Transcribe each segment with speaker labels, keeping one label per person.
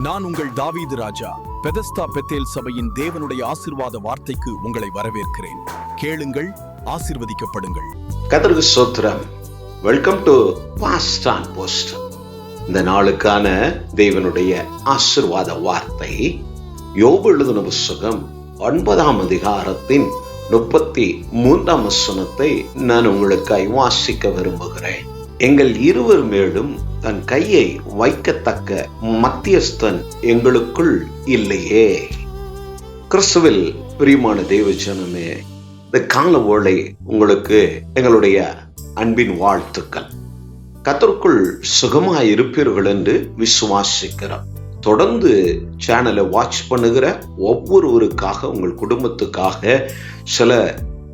Speaker 1: நான் உங்கள் தாவீது ராஜா. பெதஸ்தா பெத்தேல் சபையின் தேவனுடைய ஆசீர்வாத வார்த்தைக்கு உங்களை வரவேற்கிறேன். கேளுங்கள், ஆசீர்வதிக்கப்படுங்கள்.
Speaker 2: கர்த்தருக்கு ஸ்தோத்திரம். Welcome to fast and post. இந்த நாளுக்கான தேவனுடைய ஆசீர்வாத வார்த்தை யோபு எழுதின புத்தகம் 9ஆம் அதிகாரத்தின் 33ஆம் வசனத்தை நான் உங்களுக்காய் வாசிக்க விரும்புகிறேன். எங்கள் இருவர் மேலும் தன் கையை வைக்கத்தக்க மத்தியஸ்தன் எங்களுக்குள் இல்லையே. கிறிஸ்துவில் பிரியமான தேவ ஜனமே, இந்த கால வேளை உங்களுக்கு எங்களுடைய அன்பின் வாழ்த்துக்கள். கர்த்தருக்குள் சுகமாய் இருப்பீர்கள் என்று விசுவாசிக்கிறோம். தொடர்ந்து சேனலை வாட்ச் பண்ணுகிற ஒவ்வொருவருக்காக, உங்கள் குடும்பத்துக்காக, சில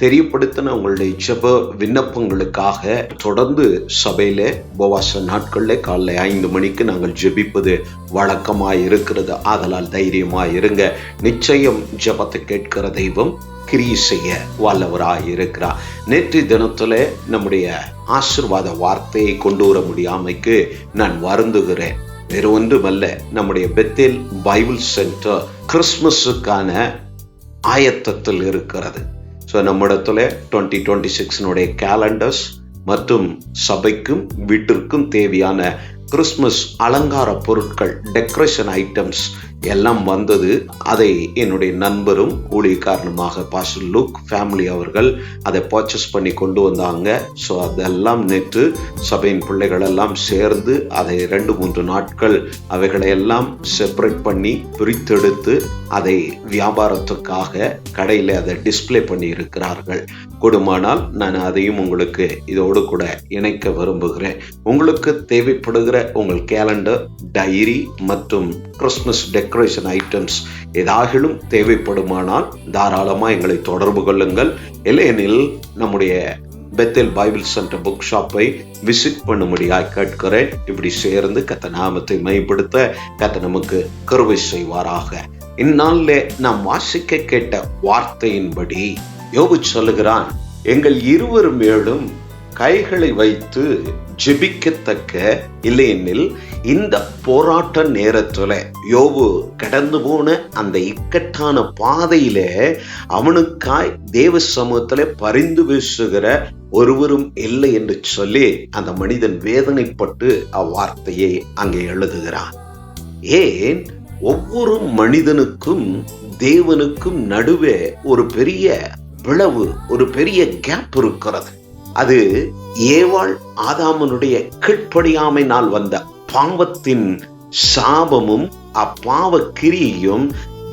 Speaker 2: தெரியப்படுத்தின உங்களுடைய ஜெப விண்ணப்பங்களுக்காக தொடர்ந்து சபையில உபவாச நாட்கள்ல காலைல 5 மணிக்கு நாங்கள் ஜெபிப்பது வழக்கமாய் இருக்கிறது. ஆதலால் தைரியமாய் இருங்க. நிச்சயம் ஜெபத்தை கேட்கிற தெய்வம் கிரியை செய்ய வல்லவராய் இருக்கிறார். நேற்று தினத்துல நம்முடைய ஆசீர்வாத வார்த்தையை கொண்டு வர முடியாமைக்கு நான் வருந்துகிறேன். வேறு ஒன்றுமல்ல, நம்முடைய பெத்தேல் பைபிள் சென்டர் கிறிஸ்துமஸுக்கான ஆயத்தத்தில் இருக்கிறது. ஸோ நம்மிடத்துல 2026 கேலண்டர்ஸ் மற்றும் சபைக்கும் வீட்டிற்கும் தேவையான கிறிஸ்துமஸ் அலங்கார பொருட்கள், டெக்கரேஷன் ஐட்டம்ஸ் எல்லாம் வந்தது. அதை என்னுடைய நண்பரும் ஊழியக்காரனுமாக பாஸ்டர் லூக் ஃபேமிலி அவர்கள் அதை பர்ச்சேஸ் பண்ணி கொண்டு வந்தாங்க. ஸோ அதெல்லாம் நேற்று சபையின் பிள்ளைகள் எல்லாம் சேர்ந்து அதை 2-3 நாட்கள் அவைகளை எல்லாம் செப்பரேட் பண்ணி பிரித்தெடுத்து அதை வியாபாரத்துக்காக கடையில் அதை டிஸ்பிளே பண்ணி இருக்கிறார்கள். கூடுமானால் நான் அதையும் உங்களுக்கு இதோடு கூட இணைக்க விரும்புகிறேன். உங்களுக்கு தேவைப்படுகிற உங்கள் கேலண்டர், டைரி மற்றும் கிறிஸ்துமஸ் டெக்கரேஷன் ஐட்டம்ஸ் ஏதாகிலும் தேவைப்படுமானால் தாராளமாக எங்களை தொடர்பு கொள்ளுங்கள். இல்லையெனில் நம்முடைய பெத்தேல் பைபிள் சென்டர் புக் ஷாப்பை விசிட் பண்ணும்படியாக கேட்கிறேன். இப்படி சேர்ந்து கர்த்தர் நாமத்தை மேம்படுத்த கர்த்தர் நமக்கு கிருபை செய்வாராக. இந்நாளிலே நாம் வாசிக்க கேட்ட வார்த்தையின்படி யோபு சொல்லுகிறான், எங்கள் இருவர் மேலும் கைகளை வைத்து ஜெபிக்கத்தக்க, இல்லையெனில் இந்த போராட்ட நேரத்துல யோபு கடந்து போன அந்த இக்கட்டான பாதையில அவனுக்காய் தேவ சமூகத்துல பரிந்து பேசுகிற ஒருவரும் இல்லை என்று சொல்லி அந்த மனிதன் வேதனைப்பட்டு அவ்வார்த்தையை அங்கே எழுதுகிறான். ஏன்? ஒவ்வொரு மனிதனுக்கும் தேவனுக்கும் நடுவே ஒரு பெரிய பிளவு, ஒரு பெரிய கேப் இருக்கிறது. அது ஏவாள் ஆதாமனுடைய கீழ்ப்படியாமையினால் வந்த பாவத்தின் சாபமும் அப்பாவ கிரியையும்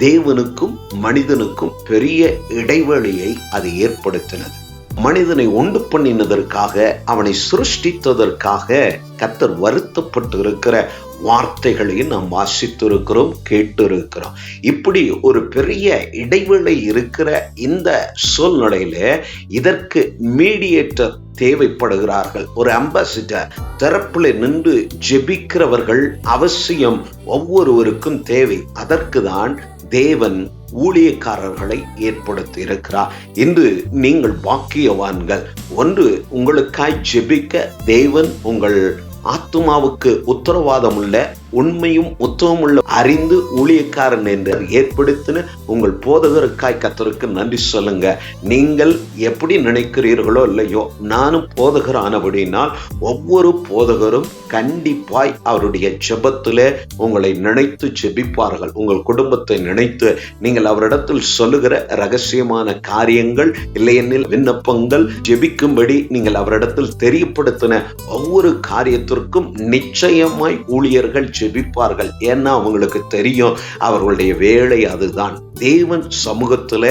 Speaker 2: தேவனுக்கும் மனிதனுக்கும் பெரிய இடைவெளியை அது ஏற்படுத்தினது. மனிதனை உண்டு பண்ணினதற்காக, அவனை சிருஷ்டித்ததற்காக கர்த்தர் வருத்தப்பட்டு இருக்கிற வார்த்தைகளையும் நாம் வாசித்திருக்கிறோம், கேட்டு இருக்கிறோம். இப்படி ஒரு பெரிய இடைவெளி இருக்கிற இந்த சூழ்நிலையில இதற்கு மீடியேட்டர் தேவைப்படுகிறார்கள். ஒரு அம்பாசிடர் தரப்புல நின்று ஜெபிக்கிறவர்கள் அவசியம் ஒவ்வொருவருக்கும் தேவை. அதற்கு தான் தேவன் ஊழியக்காரர்களை ஏற்படுத்தி இருக்கிறார். இன்று நீங்கள் பாக்கியவான்கள். ஒன்று, உங்களுக்காய் ஜெபிக்க தேவன் உங்கள் ஆத்துமாவுக்கு உத்தரவாதம் உள்ள, உண்மையும் உத்தவமுள்ள அறிந்து ஊழியக்காரன் என்று ஏற்படுத்தின உங்கள் போதகருக்காய் கர்த்தருக்கு நன்றி சொல்லுங்க. நீங்கள் எப்படி நினைக்கிறீர்களோ இல்லையோ, நானும் போதகர் ஆனபடினால் ஒவ்வொரு போதகரும் கண்டிப்பாய் அவருடைய ஜெபத்திலே உங்களை நினைத்து ஜெபிப்பார்கள். உங்கள் குடும்பத்தை நினைத்து நீங்கள் அவரிடத்தில் சொல்லுகிற ரகசியமான காரியங்கள், இல்லையெனில் விண்ணப்பங்கள், ஜெபிக்கும்படி நீங்கள் அவரிடத்தில் தெரியப்படுத்தின ஒவ்வொரு காரியத்திற்கும் நிச்சயமாய் ஊழியர்கள் ஜெபிப்பார்கள். ஏன்னா அவங்களுக்கு தெரியும் அவர்களுடைய வேலை அதுதான். தேவன் சமூகத்துல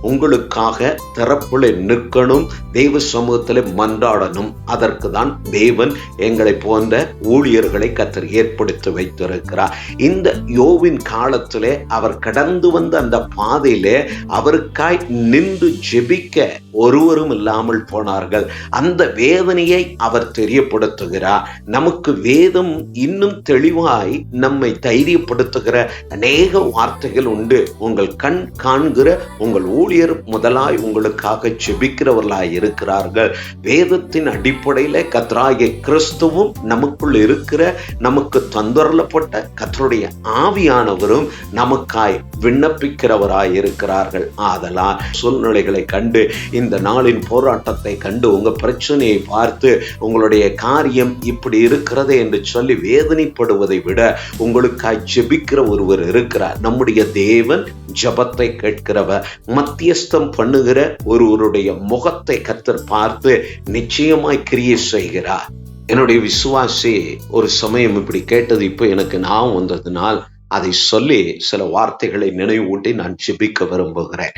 Speaker 2: உங்களுக்காக தரப்புல நிற்கணும், தேவ சமூகத்துல மன்றாடணும். அதற்கு தான் தேவன் எங்களை போன்ற ஊழியர்களை கர்த்தர் ஏற்படுத்தி வைத்திருக்கிறார். இந்த யோவின் காலத்திலே அவர் கடந்து வந்த அந்த பாதையிலே அவருக்காய் நின்று ஜெபிக்க ஒருவரும் இல்லாமல் போனார்கள். அந்த வேதனையை அவர் தெரியப்படுத்துகிறார். நமக்கு வேதம் இன்னும் தெளிவாய் நம்மை தைரியப்படுத்துகிற அநேக வார்த்தைகள் உண்டு. உங்கள் கண் காண்கிற உங்கள் ஊழியர் முதலாய் உங்களுக்காக ஜெபிக்கிறவர்களாய் இருக்கிறார்கள். வேதத்தின் அடிப்படையில கர்த்தராகிய கிறிஸ்துவும் நமக்குள் இருக்கிற, நமக்கு தந்தரப்பட்ட கர்த்தருடைய ஆவியானவரும் நமக்காய் விண்ணப்பிக்கிறவராய் இருக்கிறார்கள். ஆதலால் சூழ்நிலைகளை கண்டு, இந்த நாளின் போராட்டத்தை கண்டு, உங்க பிரச்சனையை பார்த்து உங்களுடைய காரியம் இப்படி இருக்கிறது என்று சொல்லி வேதனைப்படுவதை விட உங்களுக்காய் ஜெபிக்கிற ஒருவர் இருக்கிறார். நம்முடைய தேவன் ஜெபத்தை கேட்கிறவர். மத்தியஸ்தம் பண்ணுகிற ஒருவருடைய முகத்தை கர்த்தர் பார்த்து நிச்சயமாய் கிரியை செய்கிறார். என்னுடைய விசுவாசி ஒரு சமயம் இப்படி கேட்டது இப்போ எனக்கு ஞாபகம் வந்ததுனால் அதை சொல்லி சில வார்த்தைகளை நினைவூட்டி நான் ஜெபிக்க விரும்புகிறேன்.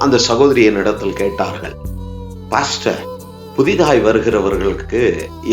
Speaker 2: அந்த சகோதரி என்னிடத்தில் கேட்டார்கள், பாஸ்டர், புதிதாய் வருகிறவர்களுக்கு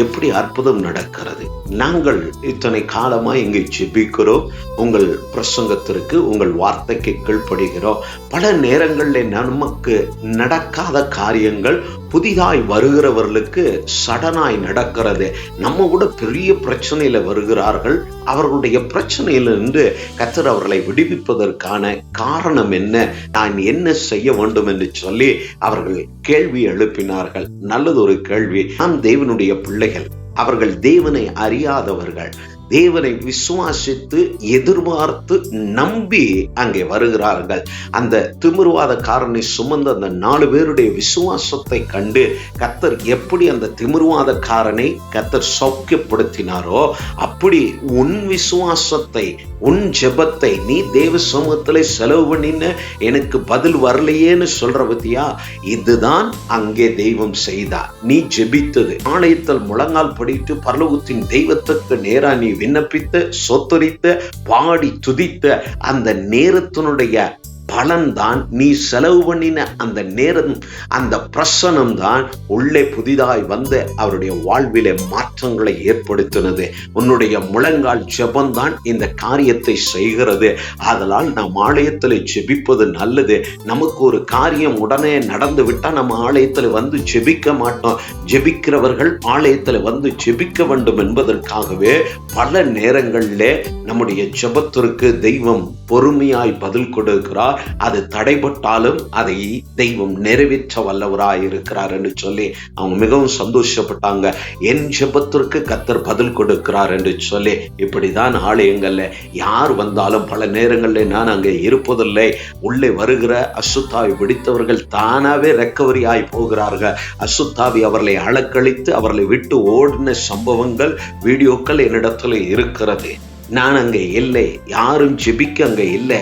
Speaker 2: எப்படி அற்புதம் நடக்கிறது? நாங்கள் இத்தனை காலமாய் இங்கே ஜெபிக்கிறோம், உங்கள் பிரசங்கத்திற்கு, உங்கள் வார்த்தைக்கு கீழ்ப்படுகிறோம். பல நேரங்களில் நமக்கு நடக்காத காரியங்கள் புதிதாய் வருகிறவர்களுக்கு சடனாய் நடக்கிறது. நம்ம கூட பெரிய பிரச்சனையில வருகிறார்கள். அவர்களுடைய பிரச்சனையிலிருந்து கர்த்தர் அவர்களை விடுவிப்பதற்கான காரணம் என்ன, நான் என்ன செய்ய வேண்டும் என்று சொல்லி அவர்கள் கேள்வி எழுப்பினார்கள். நல்லதொரு கேள்வி. நாம் தேவனுடைய பிள்ளைகள், அவர்கள் தேவனை அறியாதவர்கள். தேவனை விசுவாசித்து எதிர்பார்த்து நம்பி அங்கே வருகிறார்கள். அந்த திமிர்வாதக்காரனை சுமந்த அந்த 4 பேருடைய விசுவாசத்தை கண்டு கர்த்தர் எப்படி அந்த திமிர்வாதக்காரனை கர்த்தர் சௌக்கியப்படுத்தினாரோ, அப்படி உன் விசுவாசத்தை, உன் ஜெபத்தை நீ தேவ சமூகத்திலே செலவு பண்ணின, எனக்கு பதில் வரலையேன்னு சொல்ற பத்தியா, இதுதான் அங்கே தெய்வம் செய்தார். நீ ஜெபித்தது, ஆலயத்தில் முழங்கால் படித்து பரலோகத்தின் தெய்வத்துக்கு நேரா நீ விண்ணப்பித்த, சொத்தரித்த, பாடி துதித்த அந்த நேரத்தினுடைய பலன்தான், நீ செலவு பண்ணின அந்த நேரம், அந்த பிரசனம் தான் உள்ளே புதிதாய் வந்து அவருடைய வாழ்விலே மாற்றங்களை ஏற்படுத்தினது. உன்னுடைய முழங்கால் ஜெபம்தான் இந்த காரியத்தை செய்கிறது. அதனால் நாம் ஆலயத்தில் ஜெபிப்பது நல்லது. நமக்கு ஒரு காரியம் உடனே நடந்து விட்டால் நம்ம ஆலயத்தில் வந்து ஜெபிக்க மாட்டோம். ஜெபிக்கிறவர்கள் ஆலயத்தில் வந்து ஜெபிக்க வேண்டும் என்பதற்காகவே பல நேரங்களிலே நம்முடைய ஜெபத்திற்கு தெய்வம் பொறுமையாய் பதில் கொடுக்கிறார். அது தடைபட்டாலும் அதை தெய்வம் நிறைவேற்ற வல்லவராய் இருக்கிறார் என்று சொல்லி அவங்க மிகவும் சந்தோஷப்பட்டாங்க. என் ஜெபத்திற்கு கர்த்தர் பதில் கொடுக்கிறார் என்று சொல்லி. இப்படிதான் ஆலயங்கள்ல யார் வந்தாலும் பல நேரங்களில் நான் அங்கே இருப்பதில்லை. உள்ளே வருகிற அசுத்தாவி பிடித்தவர்கள் தானாவே ரெக்கவரி ஆகி போகிறார்கள். அசுத்தாவி அவர்களை அலக்களித்து அவர்களை விட்டு ஓடின சம்பவங்கள், வீடியோக்கள் என்னிடத்துல இருக்கிறது. நான் அங்கே இல்லை, யாரும் ஜெபிக்க அங்கே இல்லை.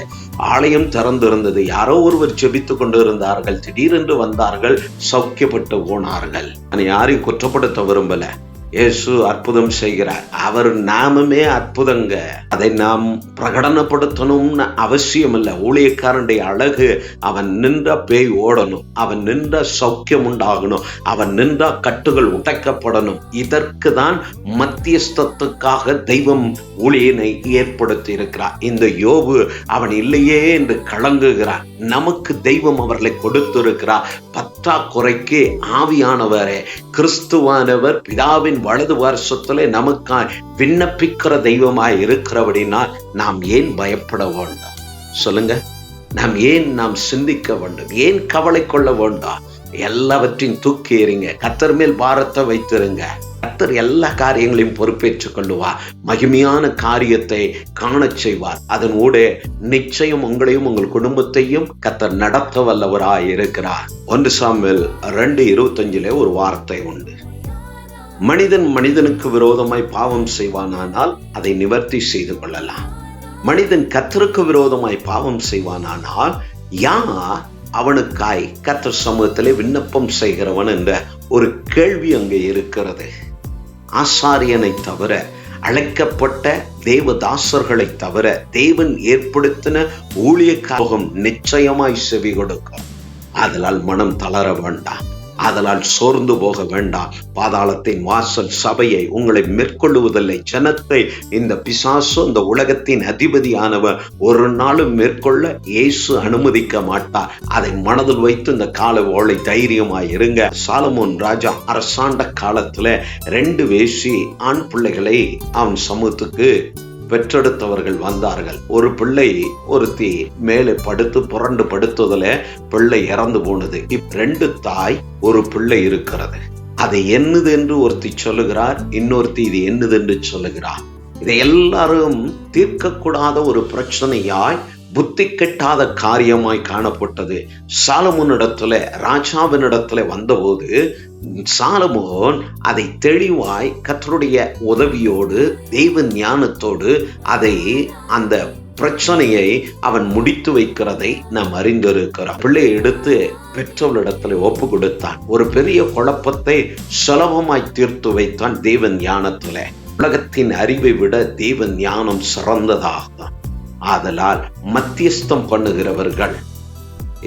Speaker 2: ஆலயம் திறந்திருந்தது, யாரோ ஒருவர் ஜெபித்து கொண்டு இருந்தார்கள். திடீரென்று வந்தார்கள், சௌக்கியப்பட்டு போனார்கள். நான் யாரையும் குற்றப்படுத்த விரும்பல. இயேசு அற்புதம் செய்கிறார். அவர் நாமமே அற்புதங்க. அதை நாம் பிரகடனப்படுத்தணும்னு அவசியம் இல்லை. ஊழியக்காரனுடைய அழகு, அவன் நின்ற பேய் ஓடணும், அவன் நின்ற சௌக்கியம் உண்டாகணும், அவன் நின்ற கட்டுகள் உடைக்கப்படணும். இதற்கு தான் மத்தியஸ்தத்துக்காக தெய்வம் ஊழியனை ஏற்படுத்தி இருக்கிறார். இந்த யோபு அவன் இல்லையே என்று கலங்குகிறார். நமக்கு தெய்வம் அவர்களை கொடுத்திருக்கிறார். பற்றாக்குறைக்கு ஆவியானவரே, கிறிஸ்துவானவர் பிதாவின் வலது வருஷத்திலே நமக்காய் விண்ணப்பிக்கிற தெய்வமாய் இருக்கிறபடினால் நாம் ஏன் பயப்பட வேண்டும் சொல்லுங்க? நாம் சிந்திக்க வேண்டும், ஏன் கவலை கொள்ள வேண்டாம்? எல்லாவற்றையும் தூக்கி எறிங்க, கர்த்தர் மேல் பாரத்தை வைத்திருங்க. கர்த்தர் எல்லா காரியங்களையும் பொறுப்பேற்றுக் கொள்ளுவார். மகிமையான காரியத்தை காண செய்வார். அதனோட நிச்சயம் உங்களையும் உங்கள் குடும்பத்தையும் கர்த்தர் நடத்த வல்லவராய் இருக்கிறார். 1 சாமுவேல் 2:25 ஒரு வார்த்தை உண்டு. மனிதன் மனிதனுக்கு விரோதமாய் பாவம் செய்வானானால் அதை நிவர்த்தி செய்து கொள்ளலாம். மனிதன் கர்த்தருக்கு விரோதமாய் பாவம் செய்வானானால் யார் அவனுக்காய் கர்த்தர் சமூகத்திலே விண்ணப்பம் செய்கிறவன் என்ற ஒரு கேள்வி அங்கே இருக்கிறது. ஆசாரியனை தவிர, அழைக்கப்பட்ட தேவதாசர்களை தவிர தேவன் ஏற்படுத்தின ஊழியக்காரகம் நிச்சயமாய் செவி கொடுக்கும். அதனால் மனம் தளர வேண்டாம். அதனால் சோர்ந்து போக வேண்டாம். பாதாளத்தின் வாசல் சபையை உங்களை மேற்கொள்ளுவதில்லை. ஜனத்தை இந்த பிசாசு, இந்த உலகத்தின் அதிபதியானவர் ஒரு நாளும் மேற்கொள்ள இயேசு அனுமதிக்க மாட்டார். அதை மனதில் வைத்து இந்த கால ஓலை தைரியமாய் இருங்க. சாலமோன் ராஜா அரசாண்ட காலத்துல 2 வேசி ஆண் பிள்ளைகளை அவன் சமூகத்துக்கு பெற்றெடுத்தவர்கள் வந்தார்கள். ஒரு பிள்ளை ஒருத்தி மேலே படுத்து புரண்டு படுத்ததுல பிள்ளை இறந்து போனது. 2 தாய், ஒரு பிள்ளை இருக்கிறது. அதை என்னது என்று ஒருத்தி சொல்லுகிறார், இன்னொருத்தி இது என்னது என்று சொல்லுகிறார். இதை எல்லாரும் தீர்க்கக்கூடாத ஒரு பிரச்சனையாய், புத்தி கெட்டாத காரியமாய் காணப்பட்டது. சாலமோனிடத்துல, ராஜாவினிடத்துல வந்தபோது சாலமோன் அதை தெளிவாய் கர்த்தருடைய உதவியோடு, தெய்வ ஞானத்தோடு அதை அந்த பிரச்சனையை அவன் முடித்து வைக்கிறதை நாம் அறிந்திருக்கிறோம். பிள்ளையை எடுத்து பெற்றோரிடத்துல ஒப்பு கொடுத்தான். ஒரு பெரிய குழப்பத்தை சுலபமாய் தீர்த்து வைத்தான் தெய்வ ஞானத்துல. உலகத்தின் அறிவை விட தெய்வ ஞானம் சிறந்ததாகும். ஆதலால் மத்தியஸ்தம் பண்ணுகிறவர்கள்,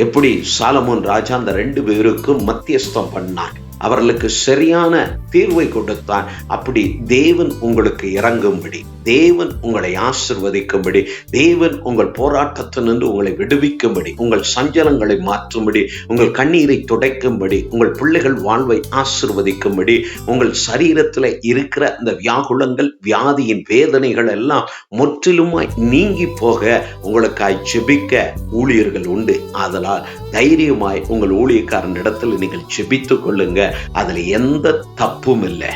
Speaker 2: எப்படி சாலமோன் ராஜா அந்த 2 பேருக்கும் மத்தியஸ்தம் பண்ணான், அவர்களுக்கு சரியான தீர்வை கொடுத்தான். அப்படி தேவன் உங்களுக்கு இறங்கும்படி, தேவன் உங்களை ஆசிர்வதிக்கும்படி, தேவன் உங்கள் போராட்டத்தினின்று உங்களை விடுவிக்கும்படி, உங்கள் சஞ்சலங்களை மாற்றும்படி, உங்கள் கண்ணீரை துடைக்கும்படி, உங்கள் பிள்ளைகள் வாழ்வை ஆசிர்வதிக்கும்படி, உங்கள் சரீரத்தில் இருக்கிற அந்த வியாகுலங்கள், வியாதியின் வேதனைகள் எல்லாம் முற்றிலுமாய் நீங்கி போக உங்களுக்காய் ஜெபிக்க ஊழியர்கள் உண்டு. ஆதலால் தைரியமாய் உங்கள் ஊழியக்காரன் இடத்தில் நீங்கள் ஜெபித்துக் கொள்ளுங்க. அதுல எந்த தப்பும் இல்லை.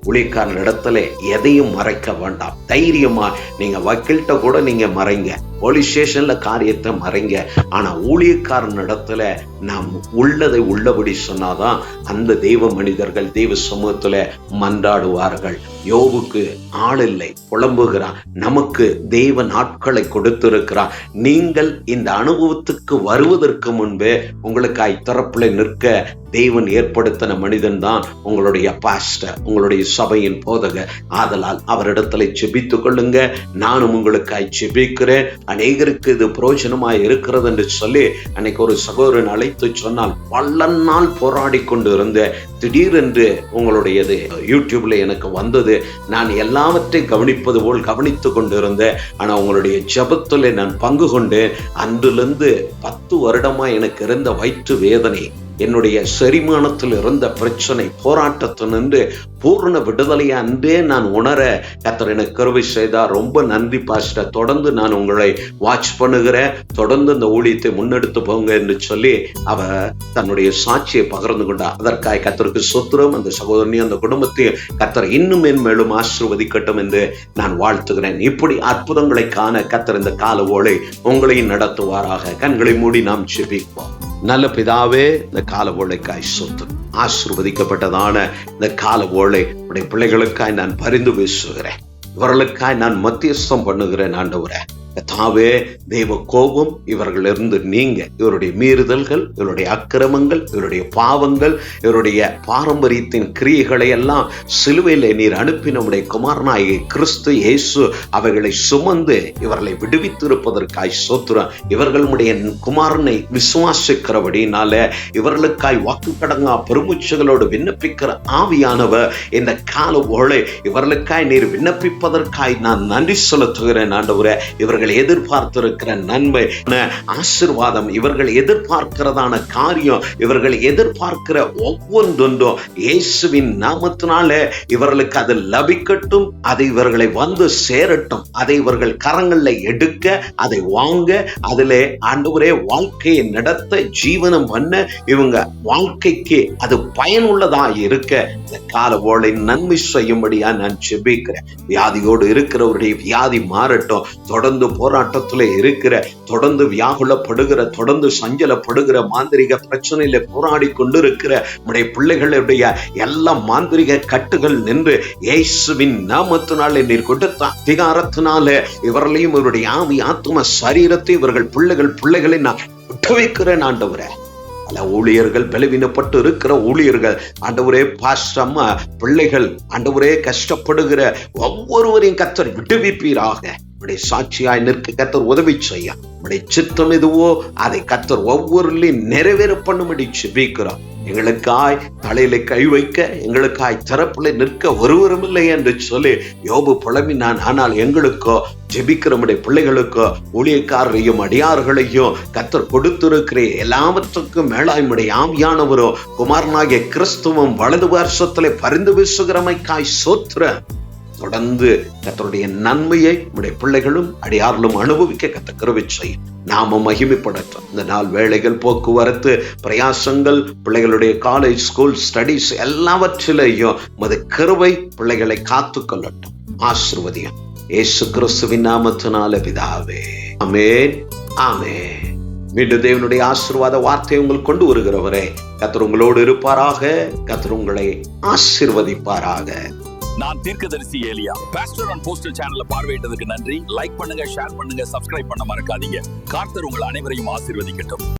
Speaker 2: ஊழியக்காரன் இடத்துல எதையும் மறைக்க வேண்டாம். தைரியமா நீங்க வக்கீல்கிட்ட கூட நீங்க மறைங்க, போலீஸ் ஸ்டேஷன்ல காரியத்தை மறைங்க. ஆனா ஊழியக்காரன் இடத்துல நாம் உள்ளதை உள்ளபடி சொன்னாதான் அந்த தெய்வ மனிதர்கள் தெய்வ சமூகத்துல மன்றாடுவார்கள். யோபுக்கு ஆள் இல்லை, புலம்புகிறான். நமக்கு தேவ நாட்களை கொடுத்திருக்கிறார். நீங்கள் இந்த அனுபவத்துக்கு வருவதற்கு முன்பே உங்களுக்காய் தரப்புல நிற்க தேவன் ஏற்படுத்தின மனிதன் தான் உங்களுடைய பாஸ்டர், உங்களுடைய சபையின் போதகர். ஆதலால் அவரிடத்துல ஜெபித்துக் கொள்ளுங்க. நானும் உங்களுக்காய் ஜெபிக்கிறேன். அநேகருக்கு இது பிரயோஜனமாய் இருக்கிறது என்று சொல்லி அன்னைக்கு ஒரு சகோதரன் அழைத்து சொன்னால், பல நாள் போராடி கொண்டு இருந்த திடீரென்று உங்களுடையது யூடியூப்ல எனக்கு வந்தது. நான் எல்லாவற்றையும் கவனிப்பது போல் கவனித்து கொண்டு இருந்தேன். ஆனா உங்களுடைய ஜெபத்துல நான் பங்கு கொண்டேன். அன்றிலிருந்து 10 வருடமா எனக்கு இருந்த வயிற்று வேதனை, என்னுடைய செரிமானத்தில் இருந்த பிரச்சனை, போராட்டத்தினின்று பூர்ண விடுதலையை அன்றே நான் உணர கர்த்தர் எனக்கு கிருபை செய்தார். ரொம்ப நன்றி பாஸ்டர், தொடர்ந்து நான் உங்களை வாட்ச் பண்ணுகிறேன், தொடர்ந்து இந்த ஊழியத்தை முன்னெடுத்து போங்க என்று சொல்லி அவ தன்னுடைய சாட்சியை பகிர்ந்து கொண்டார். அதற்காக கர்த்தருக்கு ஸ்தோத்திரம். அந்த சகோதரனையும் அந்த குடும்பத்தையும் கர்த்தர் இன்னும் மேலும் ஆசீர்வதிக்கட்டும் என்று நான் வாழ்த்துகிறேன். இப்படி அற்புதங்களை காண கர்த்தர் இந்த கால ஓலை உங்களையும் நடத்துவாராக. கண்களை மூடி நாம் ஜெபிப்போம். நல்ல பிதாவே, இந்த கால ஓலைக்காய் ஸ்தோத்திரம். ஆசீர்வதிக்கப்பட்டதான இந்த கால ஓலை உடைய பிள்ளைகளுக்காய் நான் பரிந்து பேசுகிறேன். இவர்களுக்காய் நான் மத்தியஸ்தம் பண்ணுகிறேன். ஆண்டவரே கர்த்தாவே, தெய்வ கோபம் இவர்களிருந்து நீங்க, இவருடைய மீறுதல்கள், இவருடைய அக்கிரமங்கள், இவருடைய பாவங்கள், இவருடைய பாரம்பரியத்தின் கிரியைகளை எல்லாம் சிலுவையிலே நீர் அனுப்பி நம்முடைய குமாரனாகிய கிறிஸ்து இயேசு அவைகளை சுமந்து இவர்களை விடுவித்திருப்பதற்காய் ஸ்தோத்திரம். இவர்களுடைய குமாரனை விசுவாசிக்கிறபடினால இவர்களுக்காய் வாக்கு கடங்கா பெருமூச்சுகளோடு விண்ணப்பிக்கிற ஆவியானவர் இந்த கால ஓலை இவர்களுக்காய் நீர் விண்ணப்பிப்பதற்காய் நான் நன்றி செலுத்துகிறேன். ஆண்டவரே, இவர்கள் எதிர்பார்த்திருக்கிற நன்மை, ஆசீர்வாதம், இவர்கள் எதிர்பார்க்கிறதான காரியம், இவர்கள் எதிர்பார்க்கிற ஒவ்வொன்றும் இயேசுவின் நாமத்தினாலே இவர்களுக்கு அது லபிக்கட்டும். அதை இவர்களை வந்து சேரட்டும். அதை இவர்கள் கரங்கள்ல எடுக்க, அதை வாங்க, அதிலே ஆண்டவரே வாழ்க்கையை நடத்த, ஜீவனம் பண்ண, இவங்க வாழ்க்கைக்கு அது பயனுள்ளதா இருக்க இந்த கால ஓலை நன்மை செய்யும்படியா நான் ஜெபிக்கிறேன். வியாதியோடு இருக்கிறவருடைய வியாதி மாறட்டும். தொடர்ந்து போராட்டத்துல இருக்கிற, தொடர்ந்து வியாகுலப்படுகிற, தொடர்ந்து சஞ்சலப்படுகிற, மாந்திரிக பிரச்சனையில போராடி கொண்டிருக்கிற நம்முடைய பிள்ளைகளுடைய எல்லா மாந்திரிக கட்டுகள் நின்று இயேசுவின் நாமத்தினாலே நீர் கொடுத்த அதிகாரத்தினால இவர்களையும் இவருடைய ஆவி ஆத்தும சரீரத்தை இவர்கள் பிள்ளைகளை நான் விட்டு வைக்கிறேன். ஆண்டவரே, பல ஊழியர்கள், பலவீனப்பட்டு இருக்கிற ஊழியர்கள், ஆண்டவரே பாஸ்டம்மா பிள்ளைகள், ஆண்டவரே கஷ்டப்படுகிற ஒவ்வொருவரையும் கர்த்தர் விடுவிப்பீராக. உடைய சாட்சியாய் நிற்க கர்த்தர் உதவி செய்ய, உடைய சித்தம் எதுவோ அதை கர்த்தர் ஒவ்வொருளையும் நிறைவேற பண்ணும்படி ஜெபிக்கிறோம். எங்களுக்காய் தலையில கை வைக்க, எங்களுக்காய் திறப்புல நிற்க ஒருவரும் இல்லை என்று சொல்லி யோபு புலம்பினான். ஆனால் எங்களுக்கோ, ஜெபிக்கிற நம்முடைய பிள்ளைகளுக்கோ, ஊழியக்காரரையும் அடியார்களையும் கர்த்தர் கொடுத்திருக்கிற எல்லாவற்றுக்கும் மேலாய் நம்முடைய ஆவியானவரோ குமாரனாகிய கிறிஸ்துவும் வலது வருஷத்திலே பரிந்து வீசுகிறமைக்காய் சோத்திரம். தொடர்ந்து கர்த்தருடைய நன்மையை நம்முடைய பிள்ளைகளும் அடியார்களும் அனுபவிக்க கர்த்தர் கிருபை செய்யும். நாம மகிமைப்படட்டும். இந்த நாள் வேலைகள், போக்குவரத்து, பிரயாசங்கள், பிள்ளைகளுடைய காலேஜ், ஸ்கூல் ஸ்டடீஸ் எல்லாவற்றிலேயும் மது கிருபை பிள்ளைகளை காத்து கொள்ளட்டும். ஆசீர்வதியும் இயேசு கிறிஸ்துவின் நாமத்தினால பிதாவே, ஆமென், ஆமென். மீண்டும் தேவனுடைய ஆசீர்வாத வார்த்தையை உங்களுக்கு கொண்டு வருகிறவரே கர்த்தர் உங்களோடு இருப்பாராக. கர்த்தர் உங்களை ஆசீர்வதிப்பாராக.
Speaker 1: நான் தீர்க்கதரிசி ஏலியா. பாஸ்டர் ஆன் போஸ்டல் சேனலை பார்வையிட்டதுக்கு நன்றி. லைக் பண்ணுங்க, ஷேர் பண்ணுங்க, சப்ஸ்கிரைப் பண்ண மறக்காதீங்க. கர்த்தர் உங்கள் அனைவரையும் ஆசீர்வதிக்கட்டும்.